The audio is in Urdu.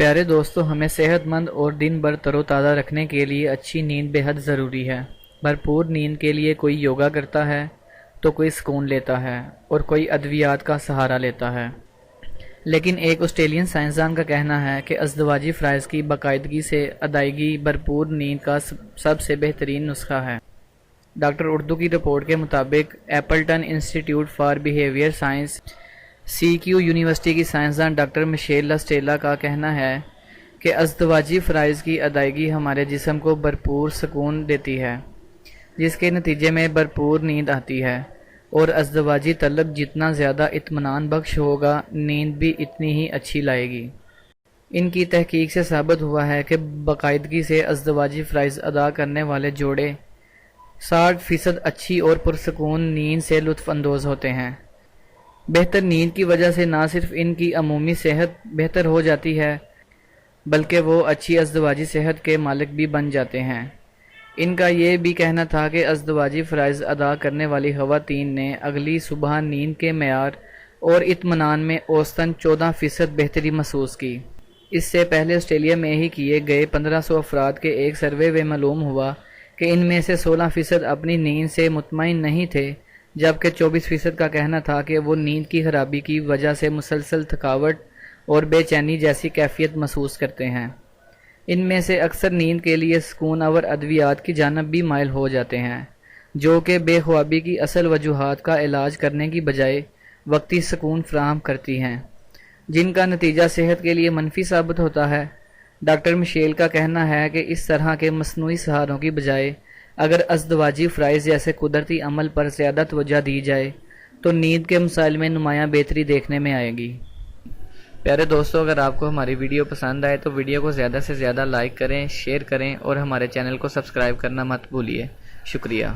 پیارے دوستو، ہمیں صحت مند اور دن بھر تر و تازہ رکھنے کے لیے اچھی نیند بے حد ضروری ہے۔ بھرپور نیند کے لیے کوئی یوگا کرتا ہے تو کوئی سکون لیتا ہے اور کوئی ادویات کا سہارا لیتا ہے، لیکن ایک آسٹریلین سائنسدان کا کہنا ہے کہ ازدواجی فرائض کی باقاعدگی سے ادائیگی بھرپور نیند کا سب سے بہترین نسخہ ہے۔ ڈاکٹر اردو کی رپورٹ کے مطابق ایپلٹن انسٹی ٹیوٹ for behaviour science CQ university کی سائنسدان ڈاکٹر مشیل لسٹیلا کا کہنا ہے کہ ازدواجی فرائض کی ادائیگی ہمارے جسم کو بھرپور سکون دیتی ہے، جس کے نتیجے میں بھرپور نیند آتی ہے، اور ازدواجی تعلق جتنا زیادہ اطمینان بخش ہوگا، نیند بھی اتنی ہی اچھی لائے گی۔ ان کی تحقیق سے ثابت ہوا ہے کہ باقاعدگی سے ازدواجی فرائض ادا کرنے والے جوڑے 60% اچھی اور پرسکون نیند سے لطف اندوز ہوتے ہیں۔ بہتر نیند کی وجہ سے نہ صرف ان کی عمومی صحت بہتر ہو جاتی ہے، بلکہ وہ اچھی ازدواجی صحت کے مالک بھی بن جاتے ہیں۔ ان کا یہ بھی کہنا تھا کہ ازدواجی فرائض ادا کرنے والی خواتین نے اگلی صبح نیند کے معیار اور اطمینان میں اوسطاً 14% بہتری محسوس کی۔ اس سے پہلے آسٹریلیا میں ہی کیے گئے 1500 افراد کے ایک سروے میں معلوم ہوا کہ ان میں سے 16% اپنی نیند سے مطمئن نہیں تھے، جبکہ 24% کا کہنا تھا کہ وہ نیند کی خرابی کی وجہ سے مسلسل تھکاوٹ اور بے چینی جیسی کیفیت محسوس کرتے ہیں۔ ان میں سے اکثر نیند کے لیے سکون آور ادویات کی جانب بھی مائل ہو جاتے ہیں، جو کہ بے خوابی کی اصل وجوہات کا علاج کرنے کی بجائے وقتی سکون فراہم کرتی ہیں، جن کا نتیجہ صحت کے لیے منفی ثابت ہوتا ہے۔ ڈاکٹر مشیل کا کہنا ہے کہ اس طرح کے مصنوعی سہاروں کی بجائے اگر ازدواجی فرائض جیسے قدرتی عمل پر زیادہ توجہ دی جائے تو نیند کے مسائل میں نمایاں بہتری دیکھنے میں آئے گی۔ پیارے دوستو، اگر آپ کو ہماری ویڈیو پسند آئے تو ویڈیو کو زیادہ سے زیادہ لائک کریں، شیئر کریں اور ہمارے چینل کو سبسکرائب کرنا مت بھولیے۔ شکریہ۔